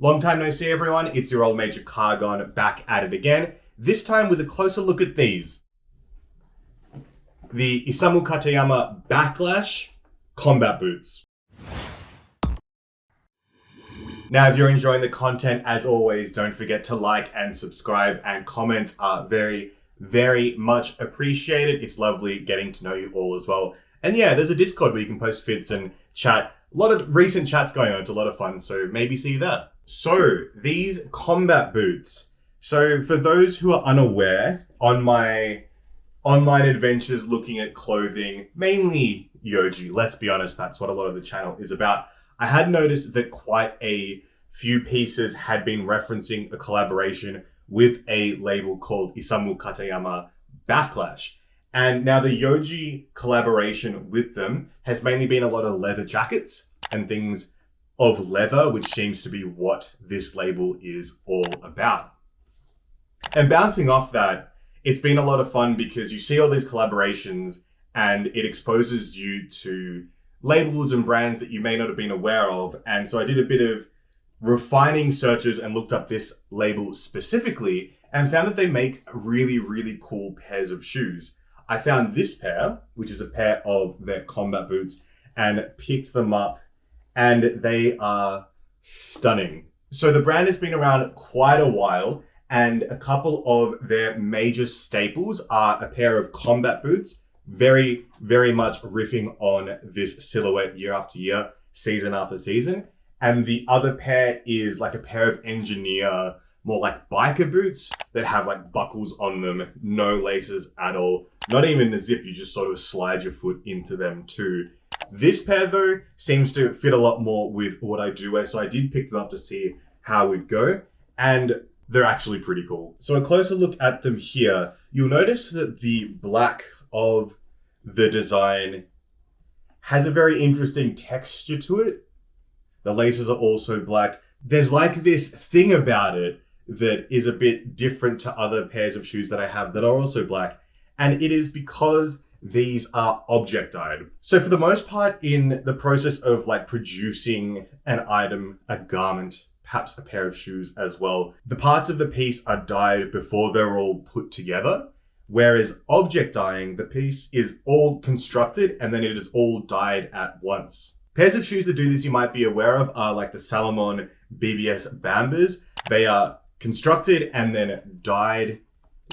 Long time no see, everyone. It's your old mate Cargon back at it again. This time with a closer look at these. The Isamu Katayama Backlash combat boots. Now, if you're enjoying the content, as always, don't forget to like and subscribe, and comments are very, very much appreciated. It's lovely getting to know you all as well. And yeah, there's a Discord where you can post fits and chat. A lot of recent chats going on. It's a lot of fun, so maybe see you there. So, these combat boots. So, for those who are unaware, on my online adventures looking at clothing, mainly Yoji, let's be honest, that's what a lot of the channel is about. I had noticed that quite a few pieces had been referencing a collaboration with a label called Isamu Katayama Backlash. And now the Yoji collaboration with them has mainly been a lot of leather jackets and things of leather, which seems to be what this label is all about. And bouncing off that, it's been a lot of fun because you see all these collaborations and it exposes you to labels and brands that you may not have been aware of. And so I did a bit of refining searches and looked up this label specifically and found that they make really, really cool pairs of shoes. I found this pair, which is a pair of their combat boots, and picked them up, and they are stunning. So the brand has been around quite a while, and a couple of their major staples are a pair of combat boots, very, very much riffing on this silhouette year after year, season after season. And the other pair is like a pair of engineer, more like biker boots that have like buckles on them, no laces at all, not even a zip, you just sort of slide your foot into them too. This pair though seems to fit a lot more with what I do wear, so I did pick them up to see how it would go, and they're actually pretty cool. So a closer look at them here, you'll notice that the black of the design has a very interesting texture to it. The laces are also black. There's like this thing about it that is a bit different to other pairs of shoes that I have that are also black. And it is because these are object-dyed. So for the most part, in the process of like producing an item, a garment, perhaps a pair of shoes as well, the parts of the piece are dyed before they're all put together. Whereas object dyeing, the piece is all constructed and then it is all dyed at once. Pairs of shoes that do this you might be aware of are like the Salomon BBS Bambas. They are constructed and then dyed,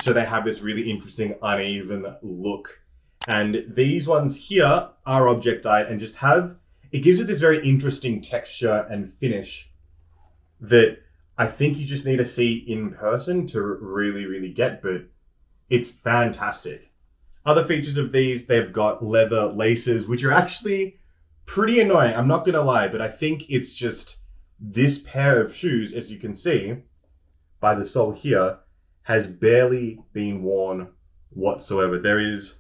so they have this really interesting uneven look. And these ones here are object dyed and just it gives it this very interesting texture and finish that I think you just need to see in person to really, really get, but it's fantastic. Other features of these, they've got leather laces, which are actually pretty annoying. I'm not going to lie, but I think it's just this pair of shoes, as you can see by the sole here, has barely been worn whatsoever. There is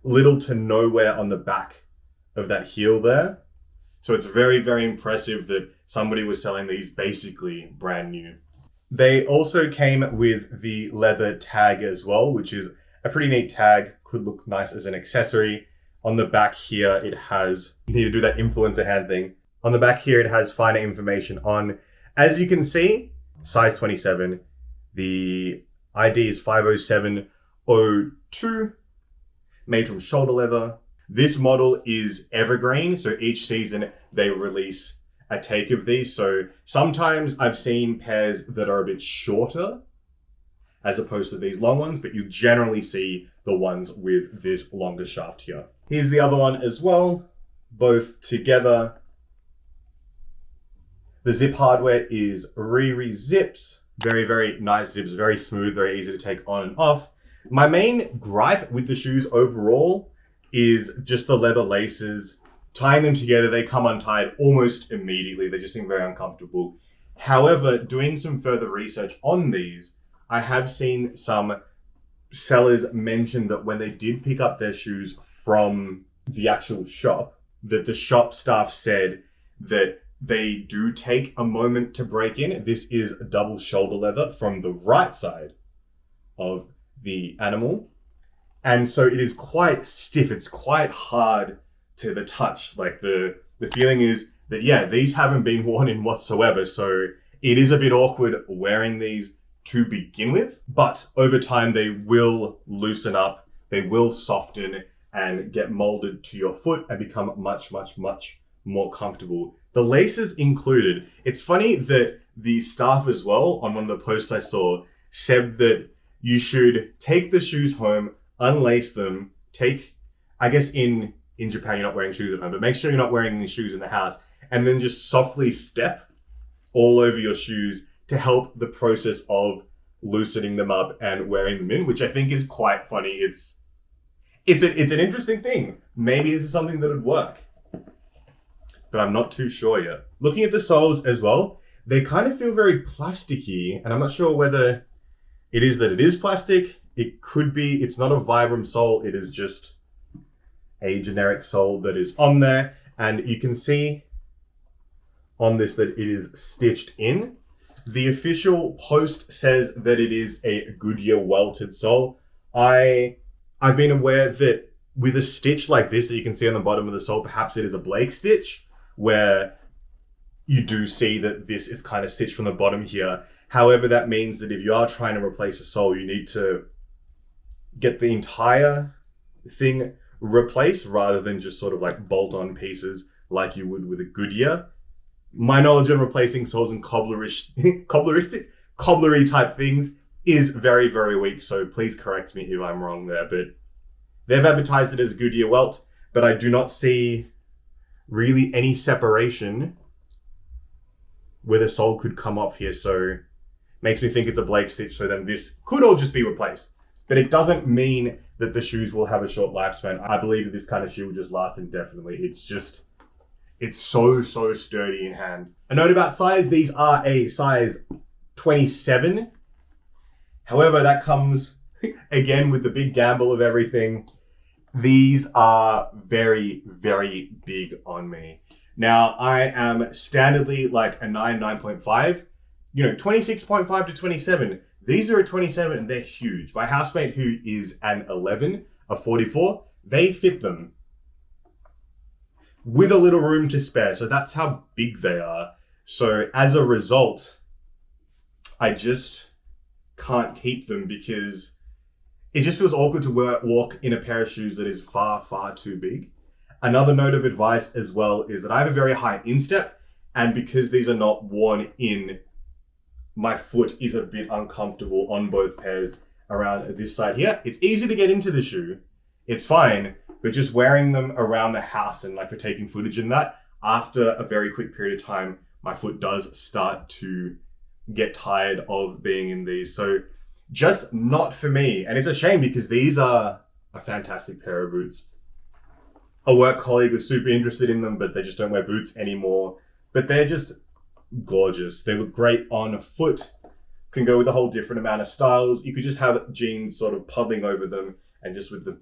little to nowhere on the back of that heel there. So it's very, very impressive that somebody was selling these basically brand new. They also came with the leather tag as well, which is a pretty neat tag. Could look nice as an accessory. On the back here, it has, you need to do that influencer hand thing. On the back here, it has finer information on, as you can see, size 27. The ID is 50702, made from shoulder leather. This model is evergreen, so each season they release a take of these. So sometimes I've seen pairs that are a bit shorter as opposed to these long ones, but you generally see the ones with this longer shaft here. Here's the other one as well, both together. The zip hardware is Riri zips. Very, very nice zips, very smooth, very easy to take on and off. My main gripe with the shoes overall is just the leather laces. Tying them together, they come untied almost immediately. They just seem very uncomfortable. However, doing some further research on these, I have seen some sellers mention that when they did pick up their shoes from the actual shop, that the shop staff said that they do take a moment to break in. This is double shoulder leather from the right side of the animal. And so it is quite stiff. It's quite hard to the touch. Like the feeling is that, yeah, these haven't been worn in whatsoever. So it is a bit awkward wearing these to begin with, but over time they will loosen up, they will soften and get molded to your foot and become much, much, much more comfortable. The laces included. It's funny that the staff as well, on one of the posts I saw, said that you should take the shoes home, unlace them, I guess in Japan you're not wearing shoes at home, but make sure you're not wearing any shoes in the house, and then just softly step all over your shoes to help the process of loosening them up and wearing them in, which I think is quite funny. It's an interesting thing. Maybe this is something that would work, but I'm not too sure yet. Looking at the soles as well, they kind of feel very plasticky, and I'm not sure whether it is that it is plastic. It could be. It's not a Vibram sole. It is just a generic sole that is on there, and you can see on this that it is stitched in. The official post says that it is a Goodyear welted sole. I've been aware that with a stitch like this that you can see on the bottom of the sole, perhaps it is a Blake stitch, where you do see that this is kind of stitched from the bottom here. However, that means that if you are trying to replace a sole, you need to get the entire thing replaced rather than just sort of like bolt on pieces like you would with a Goodyear. My knowledge on replacing soles and cobblery type things is very, very weak, so please correct me if I'm wrong there. But they've advertised it as Goodyear welt, but I do not see really any separation where the sole could come off here, so makes me think it's a Blake stitch, so then this could all just be replaced. But it doesn't mean that the shoes will have a short lifespan. I believe that this kind of shoe will just last indefinitely. It's so sturdy in hand. A note about size, these are a size 27. However, that comes, again, with the big gamble of everything. These are very, very big on me. Now, I am standardly like a 9.5. 26.5 to 27. These are a 27 and they're huge. My housemate, who is an 11, a 44, they fit them with a little room to spare. So that's how big they are. So as a result, I just can't keep them because it just feels awkward to walk in a pair of shoes that is far, far too big. Another note of advice as well is that I have a very high instep, and because these are not worn in, my foot is a bit uncomfortable on both pairs around this side here. It's easy to get into the shoe. It's fine, but just wearing them around the house and like for taking footage in that, after a very quick period of time, my foot does start to get tired of being in these. So just not for me. And it's a shame because these are a fantastic pair of boots. A work colleague was super interested in them, but they just don't wear boots anymore. But they're just gorgeous. They look great on foot. Can go with a whole different amount of styles. You could just have jeans sort of puddling over them, and just with the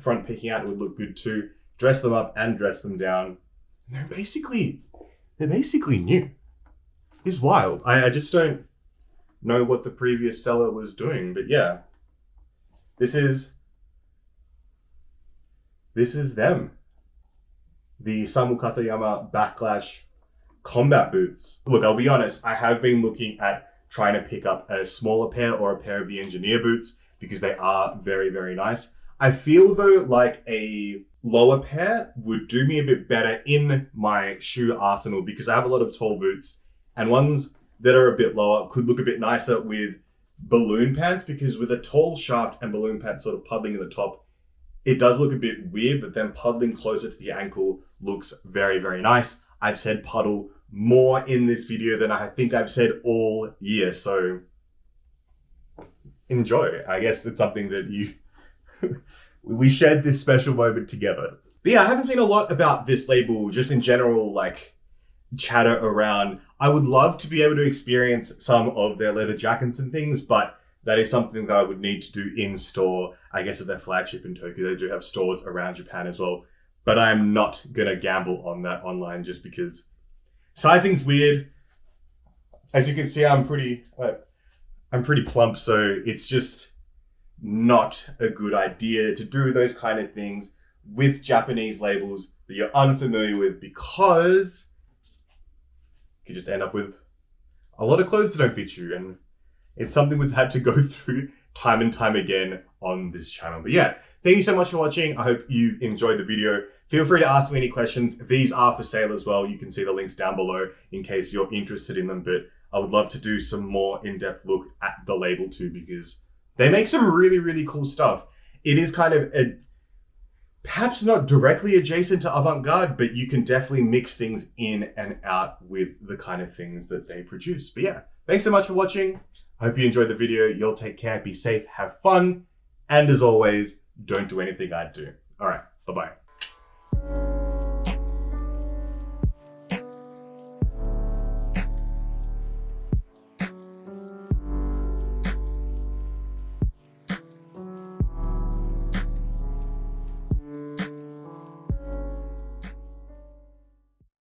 front peeking out, it would look good too. Dress them up and dress them down. They're basically new. It's wild. I just don't know what the previous seller was doing, but yeah. This is them. The Isamu Katayama Backlash combat boots. Look, I'll be honest, I have been looking at trying to pick up a smaller pair or a pair of the engineer boots because they are very, very nice. I feel though like a lower pair would do me a bit better in my shoe arsenal because I have a lot of tall boots, and ones that are a bit lower could look a bit nicer with balloon pants, because with a tall shaft and balloon pants sort of puddling at the top, it does look a bit weird, but then puddling closer to the ankle looks very, very nice. I've said puddle more in this video than I think I've said all year, so enjoy. I guess it's something that we shared this special moment together. But yeah, I haven't seen a lot about this label, just in general, like chatter around. I would love to be able to experience some of their leather jackets and things, but that is something that I would need to do in store. I guess at their flagship in Tokyo, they do have stores around Japan as well. But I'm not gonna gamble on that online just because sizing's weird. As you can see, I'm pretty plump, so it's just not a good idea to do those kind of things with Japanese labels that you're unfamiliar with, because you could just end up with a lot of clothes that don't fit you. And it's something we've had to go through time and time again on this channel. But yeah, thank you so much for watching. I hope you've enjoyed the video. Feel free to ask me any questions. These are for sale as well. You can see the links down below in case you're interested in them. But I would love to do some more in-depth look at the label too, because they make some really, really cool stuff. It is kind of perhaps not directly adjacent to avant-garde, but you can definitely mix things in and out with the kind of things that they produce. But yeah, thanks so much for watching. I hope you enjoyed the video. You'll take care, be safe, have fun. And as always, don't do anything I'd do. All right, bye-bye.